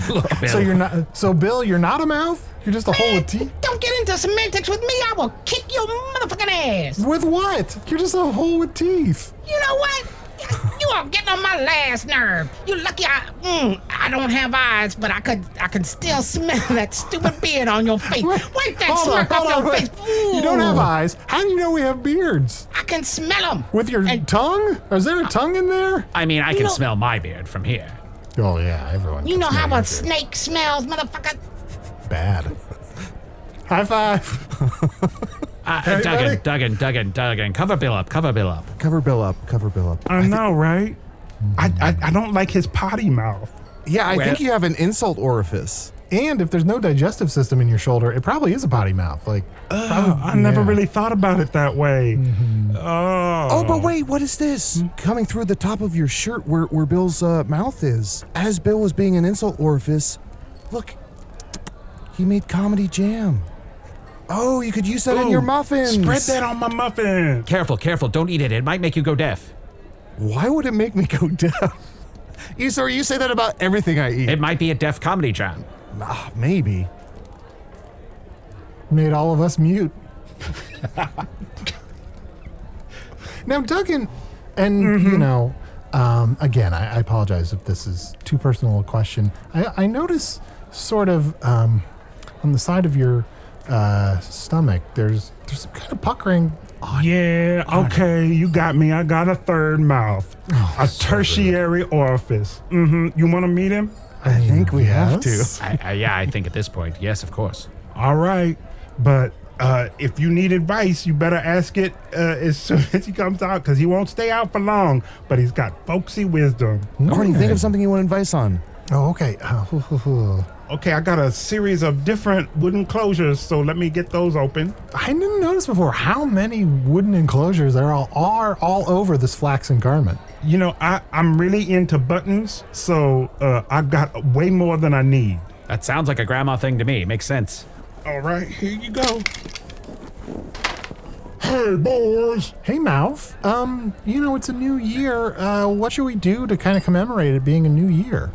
Look, Bill. So Bill, you're not a mouth? You're just a hole with teeth? Don't get into semantics with me. I will kick your motherfucking ass. With what? You're just a hole with teeth. You know what? You are getting on my last nerve. You lucky I don't have eyes, but I could still smell that stupid beard on your face. Wipe that smirk off your face. You don't have eyes. How do you know we have beards? I can smell them. With your tongue? Is there a tongue in there? I mean, I can smell my beard from here. Oh yeah, everyone. You can know smell how your a beard. snake smells, motherfucker? Bad. High five. Duggan. Cover Bill up. Cover Bill up. I know, right? I don't like his potty mouth. Yeah, I think you have an insult orifice. And if there's no digestive system in your shoulder, it probably is a potty mouth. Like, I never really thought about it that way. Oh, but wait, what is this? Coming through the top of your shirt where Bill's mouth is. As Bill was being an insult orifice, look, he made comedy jam. Oh, you could use that in your muffins. Spread that on my muffin. Careful. Don't eat it. It might make you go deaf. Why would it make me go deaf? You say that about everything I eat. It might be a deaf comedy jam. Maybe. made all of us mute. Now, Duggan, and you know, again, I apologize if this is too personal a question. I notice sort of on the side of your stomach, there's some kind of puckering. Yeah, okay, you got me. I got a third mouth, a tertiary orifice. You want to meet him? I think we have to. Yeah, I think at this point, yes, of course. All right, but if you need advice, you better ask it as soon as he comes out, because he won't stay out for long, but he's got folksy wisdom. Arnie, think of something you want advice on. Oh, okay. Okay, I got a series of different wooden closures, so let me get those open. I didn't notice before how many wooden enclosures there are all over this flaxen garment. You know, I'm really into buttons, so I've got way more than I need. That sounds like a grandma thing to me. Makes sense. All right, here you go. Hey, boys. Hey, Mouth. You know, it's a new year. What should we do to kind of commemorate it being a new year?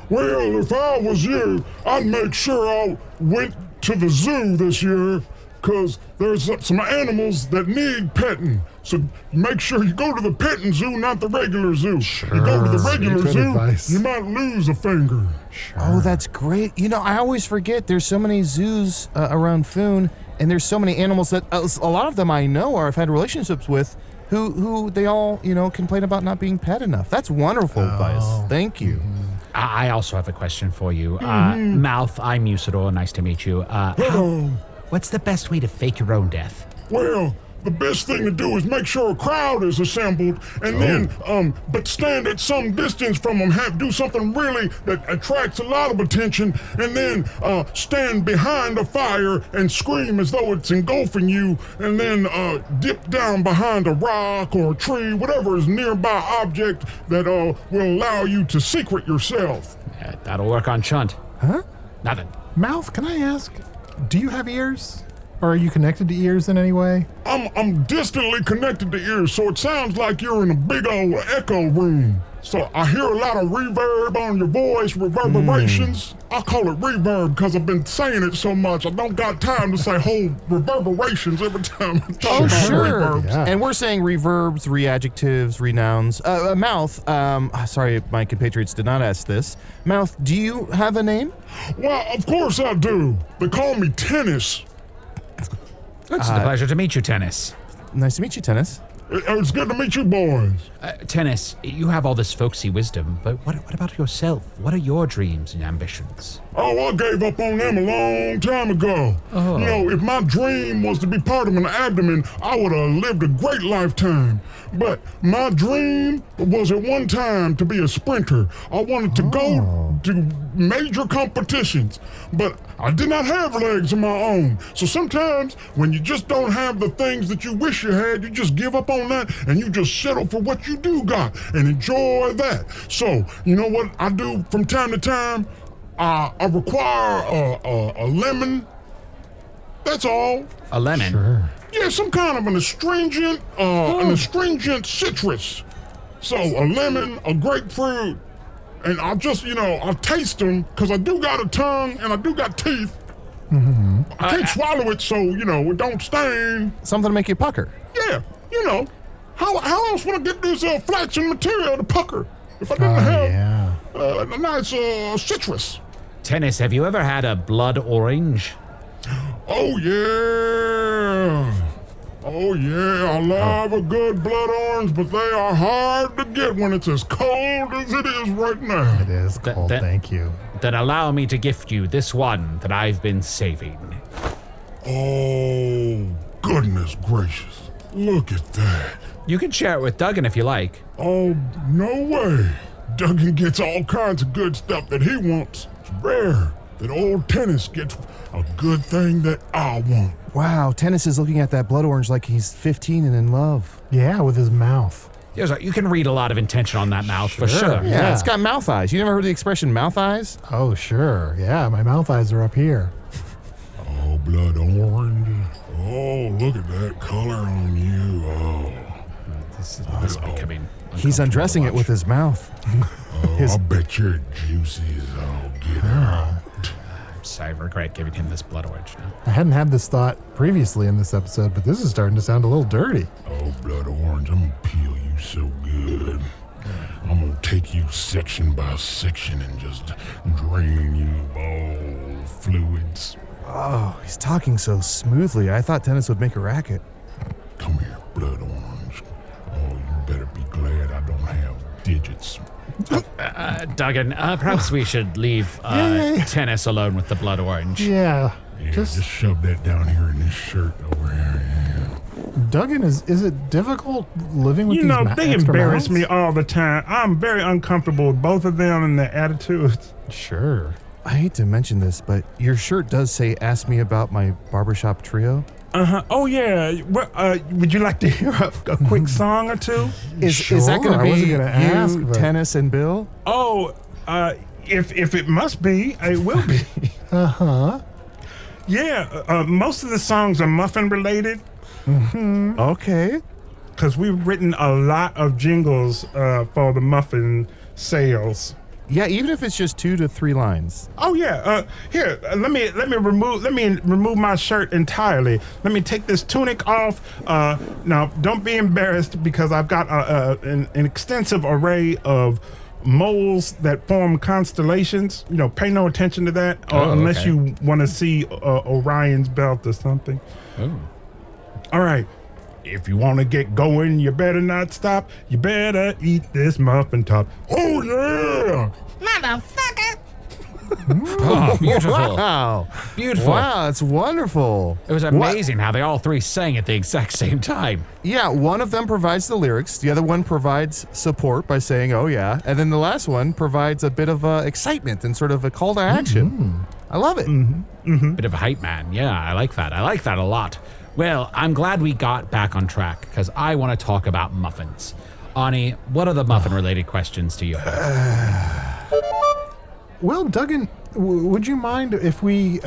Well, if I was you, I'd make sure I went to the zoo this year, because there's some animals that need petting. So make sure you go to the petting zoo, not the regular zoo. Sure. You go to the regular Good zoo, advice. you might lose a finger. Oh, that's great. You know, I always forget there's so many zoos around Foon, and there's so many animals that a lot of them I know or I've had relationships with who they all, you know, complain about not being pet enough. That's wonderful advice. Thank you. I also have a question for you. Mouth, I'm Usidore. Nice to meet you. What's the best way to fake your own death? Well, the best thing to do is make sure a crowd is assembled, and then, but stand at some distance from them, do something really that attracts a lot of attention, and then stand behind a fire and scream as though it's engulfing you, and then dip down behind a rock or a tree, whatever is nearby object that will allow you to secret yourself. That'll work on Chunt. Huh? Nothing. Mouth, can I ask, do you have ears? Or are you connected to ears in any way? I'm distantly connected to ears, so it sounds like you're in a big old echo room. So I hear a lot of reverb on your voice, reverberations. I call it reverb because I've been saying it so much. I don't got time to say whole reverberations every time I talk about reverbs. Yeah. And we're saying reverbs, readjectives, renouns. Mouth, sorry, my compatriots did not ask this. Mouth, do you have a name? Well, of course I do. They call me Tennis. It's a pleasure to meet you, Tennis. Nice to meet you, Tennis. It's good to meet you boys. Tennis, you have all this folksy wisdom, but what about yourself? What are your dreams and ambitions? Oh, I gave up on them a long time ago. Oh. You know, if my dream was to be part of an abdomen, I would have lived a great lifetime. But my dream was at one time to be a sprinter. I wanted to go to major competitions, but I did not have legs of my own. So sometimes when you just don't have the things that you wish you had, you just give up on that and you just settle for what you do got and enjoy that. So, you know what I do from time to time? I require a lemon. That's all. A lemon? Sure. Yeah, some kind of an astringent citrus. So a lemon, a grapefruit, and I'll just, I'll taste them because I do got a tongue and I do got teeth. Mm-hmm. I can't swallow it so, it don't stain. Something to make you pucker. Yeah, how else would I get this flaxen material to pucker if I didn't have a nice citrus? Tennis, have you ever had a blood orange? Oh, yeah. I love a good blood orange, but they are hard to get when it's as cold as it is right now. It is cold, thank you. Then allow me to gift you this one that I've been saving. Oh, goodness gracious. Look at that. You can share it with Duggan if you like. Oh, no way. Duggan gets all kinds of good stuff that he wants. It's rare that old Tennis gets a good thing that I want. Wow, Tennis is looking at that blood orange like he's 15 and in love. Yeah, with his mouth. You can read a lot of intention on that mouth, for sure. Yeah, it's got mouth eyes. You never heard the expression mouth eyes? Oh, sure. Yeah, my mouth eyes are up here. Oh, blood orange. Oh, look at that color on you. Oh. This is becoming He's undressing it with his mouth. I bet you're juicy as all get out. I'm sorry, I regret giving him this blood orange now. I hadn't had this thought previously in this episode, but this is starting to sound a little dirty. Oh, blood orange, I'm gonna peel you so good. I'm gonna take you section by section and just drain you of all fluids. Oh, he's talking so smoothly. I thought Tennis would make a racket. Come here, blood orange. Oh, you better be glad I don't have digits. Duggan, perhaps we should leave Tennis alone with the blood orange. Yeah. Yeah, just shove that down here in this shirt over here. Yeah. Duggan, is it difficult living with these they extra embarrass mouths? me all the time. I'm very uncomfortable with both of them and their attitudes. Sure. I hate to mention this, but your shirt does say, "Ask me about my barbershop trio." Uh-huh. Oh, yeah. Would you like to hear a quick song or two? Is that going Sure, I to wasn't be gonna ask, you, but- Tennis, and Bill? Oh, if it must be, it will be. Uh-huh. Yeah, most of the songs are muffin related Okay. because we've written a lot of jingles for the muffin sales. Yeah, even if it's just 2 to 3 lines. Oh yeah. Here, let me remove my shirt entirely. Let me take this tunic off. Now, don't be embarrassed because I've got an extensive array of moles that form constellations. Pay no attention to that, unless you want to see Orion's belt or something. Oh. All right. If you want to get going, you better not stop. You better eat this muffin top. Oh, yeah! Motherfucker! Oh, beautiful. Wow. Beautiful. Wow, that's wonderful. It was amazing how they all three sang at the exact same time. Yeah, one of them provides the lyrics. The other one provides support by saying, "Oh, yeah." And then the last one provides a bit of excitement and sort of a call to action. I love it. Bit of a hype man. Yeah, I like that. I like that a lot. Well, I'm glad we got back on track because I want to talk about muffins. Arnie, what are the muffin-related questions do you have? Well, Duggan, would you mind if we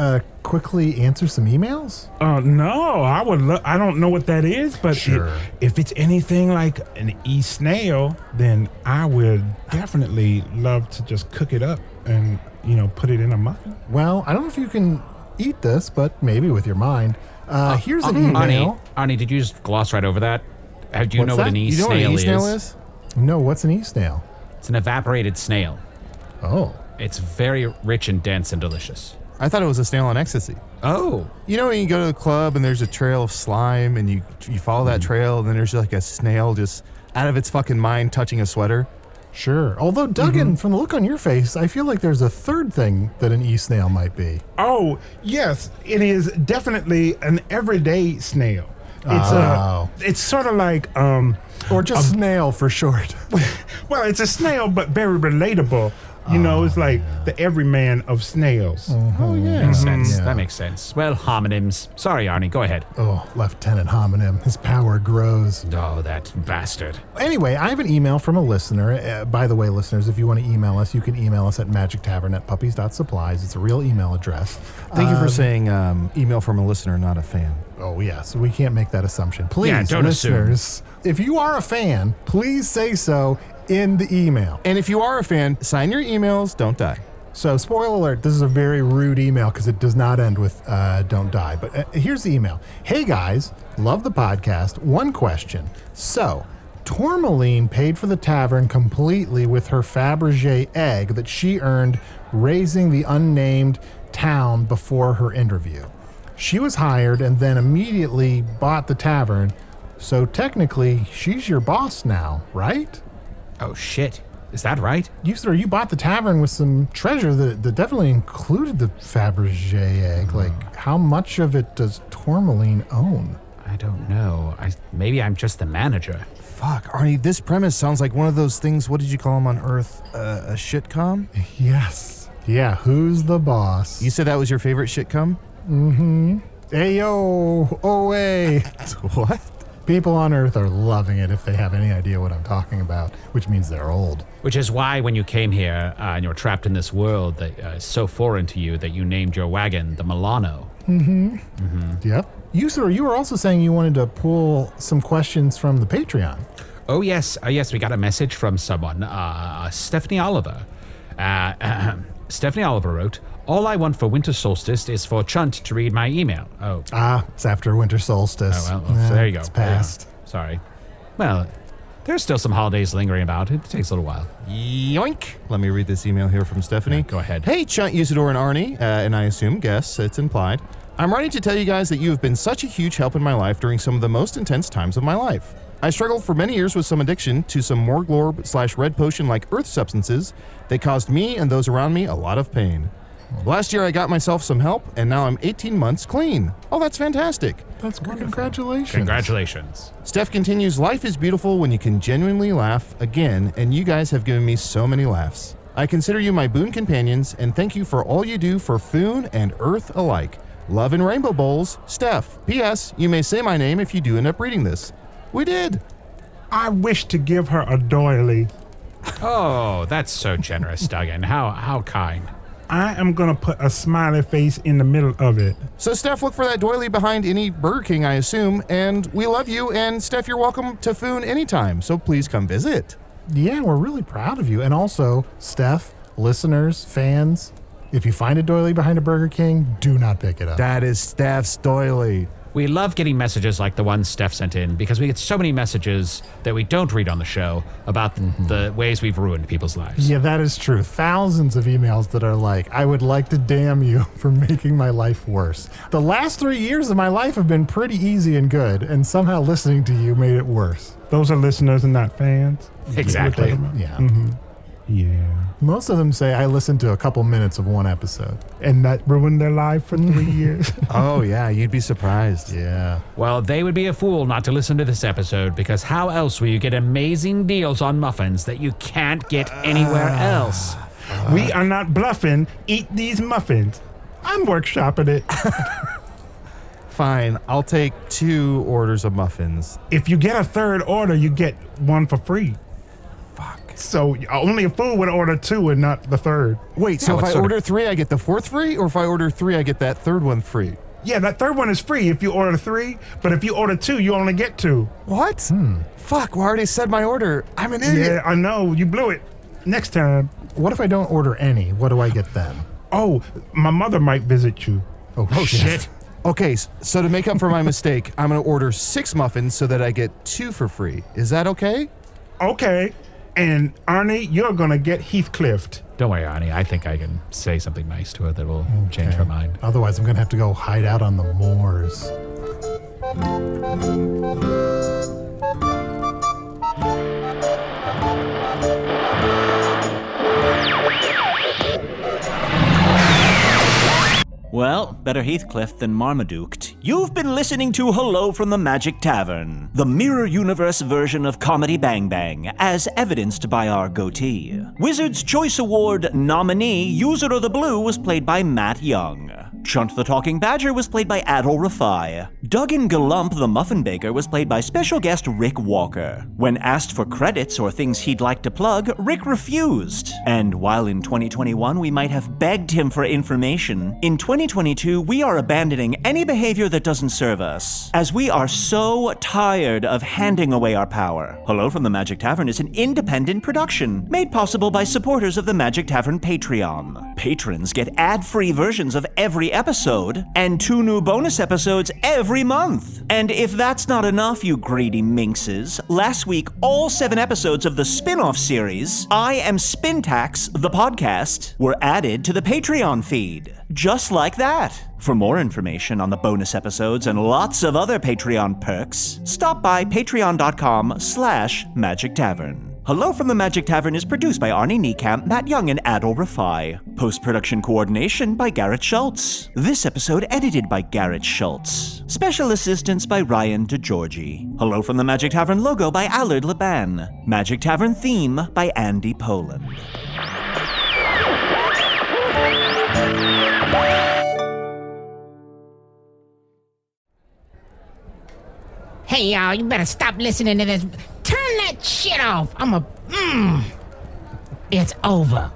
quickly answer some emails? No, I would. I don't know what that is, but Sure. if it's anything like an e-snail, then I would definitely love to just cook it up and put it in a muffin. Well, I don't know if you can eat this, but maybe with your mind. Here's an email. Arnie, did you just gloss right over that? Do you What's know what that? an You know what an e-snail e-snail is? is? No, what's an e-snail? It's an evaporated snail. Oh. It's very rich and dense and delicious. I thought it was a snail on ecstasy. Oh. You know when you go to the club and there's a trail of slime and you follow that trail and then there's like a snail just out of its fucking mind touching a sweater. Sure. Although, Duggan, from the look on your face, I feel like there's a third thing that an e-snail might be. Oh, yes, it is definitely an everyday snail. It's sort of like or just snail for short. Well, it's a snail, but very relatable. You know, it's like the everyman of snails. Oh, yeah. Makes sense. Yeah. That makes sense. Well, homonyms. Sorry, Arnie, go ahead. Oh, Lieutenant Homonym. His power grows. Oh, that bastard. Anyway, I have an email from a listener. By the way, listeners, if you want to email us, you can email us at magictavern@puppies.supplies. It's a real email address. Thank you for saying email from a listener, not a fan. Oh, yes. We can't make that assumption. Please, Yeah, don't listeners, if you are a fan, please say so in the email. And if you are a fan, sign your emails, don't die. So, spoiler alert, this is a very rude email because it does not end with don't die. But here's the email. Hey, guys, love the podcast. One question. So, Tourmaline paid for the tavern completely with her Fabergé egg that she earned raising the unnamed town before her interview. She was hired and then immediately bought the tavern. So, technically, she's your boss now, right? Oh, shit. Is that right? Usidore, you bought the tavern with some treasure that definitely included the Fabergé egg. Like, how much of it does Tourmaline own? I don't know. Maybe I'm just the manager. Fuck, Arnie, this premise sounds like one of those things, what did you call them on Earth? A shitcom? Yes. Yeah, who's the boss? You said that was your favorite shitcom? Mm-hmm. Ayo, oh wait. What? People on Earth are loving it if they have any idea what I'm talking about, which means they're old. Which is why when you came here and you're trapped in this world that is so foreign to you that you named your wagon the Milano. Yep. Usidore, you were also saying you wanted to pull some questions from the Patreon. Oh, yes. Yes, we got a message from someone. Stephanie Oliver. Stephanie Oliver wrote, all I want for winter solstice is for Chunt to read my email. Oh. It's after winter solstice. Oh, well, so there you go. It's past. Yeah. Sorry. Well, there's still some holidays lingering about. It takes a little while. Yoink. Let me read this email here from Stephanie. Go ahead. Hey, Chunt, Usidore, and Arnie, and I assume guess, it's implied. I'm writing to tell you guys that you have been such a huge help in my life during some of the most intense times of my life. I struggled for many years with some addiction to some Morglorb/red potion-like earth substances that caused me and those around me a lot of pain. Last year I got myself some help, and now I'm 18 months clean. Oh, that's fantastic. That's good. Congratulations. Congratulations. Steph continues, life is beautiful when you can genuinely laugh again, and you guys have given me so many laughs. I consider you my boon companions, and thank you for all you do for Foon and Earth alike. Love and Rainbow Bowls, Steph. P.S. You may say my name if you do end up reading this. We did. I wish to give her a doily. Oh, that's so generous, Duggan. How kind. I am going to put a smiley face in the middle of it. So, Steph, look for that doily behind any Burger King, I assume, and we love you, and Steph, you're welcome to Foon anytime, so please come visit. Yeah, we're really proud of you. And also, Steph, listeners, fans, if you find a doily behind a Burger King, do not pick it up. That is Steph's doily. We love getting messages like the one Steph sent in because we get so many messages that we don't read on the show about the ways we've ruined people's lives. Yeah, that is true. Thousands of emails that are like, I would like to damn you for making my life worse. The last 3 years of my life have been pretty easy and good, and somehow listening to you made it worse. Those are listeners and not fans. Exactly. Yeah. Yeah. Most of them say I listened to a couple minutes of one episode. And that ruined their life for 3 years. Oh, yeah, you'd be surprised. Yeah. Well, they would be a fool not to listen to this episode because how else will you get amazing deals on muffins that you can't get anywhere else? We are not bluffing. Eat these muffins. I'm workshopping it. Fine, I'll take 2 orders of muffins. If you get a third order, you get one for free. So only a fool would order 2 and not the third. Wait, so Yeah, if what I sort of- order 3, I get the 4th free? Or if I order 3, I get that 3rd one free? Yeah, that third one is free if you order 3, but if you order 2, you only get 2. What? Fuck, well, I already said my order. I'm an idiot. Yeah, I know. You blew it. Next time. What if I don't order any? What do I get then? Oh, my mother might visit you. Oh, shit. Okay, so to make up for my mistake, I'm going to order 6 muffins so that I get 2 for free. Is that okay? Okay. And Arnie, you're going to get Heathcliffed. Don't worry, Arnie. I think I can say something nice to her that will change her mind. Otherwise, I'm going to have to go hide out on the moors. Well, better Heathcliff than Marmaduke. You've been listening to Hello from the Magic Tavern, the mirror universe version of Comedy Bang Bang, as evidenced by our goatee. Wizard's Choice Award nominee Usidore the Blue was played by Matt Young. Chunt the Talking Badger was played by Adal Rifai. Duggan GahLump the Muffin Baker was played by special guest Rick Walker. When asked for credits or things he'd like to plug, Rick refused. And while in 2021 we might have begged him for information, in 2022 we are abandoning any behavior that doesn't serve us, as we are so tired of handing away our power. Hello from the Magic Tavern is an independent production, made possible by supporters of the Magic Tavern Patreon. Patrons get ad-free versions of every episode, and 2 new bonus episodes every month. And if that's not enough, you greedy minxes, last week all 7 episodes of the spin-off series, I Am Spintax, the podcast, were added to the Patreon feed. Just like that. For more information on the bonus episodes and lots of other Patreon perks, stop by patreon.com/Magic Tavern. Hello from the Magic Tavern is produced by Arnie, Niekamp, Matt Young, and Adal Rifai. Post-production coordination by Garrett Schultz. This episode edited by Garrett Schultz. Special assistance by Ryan DiGiorgi. Hello from the Magic Tavern logo by Allard Laban. Magic Tavern theme by Andy Poland. Hey, y'all, you better stop listening to this. Turn that shit off. It's over.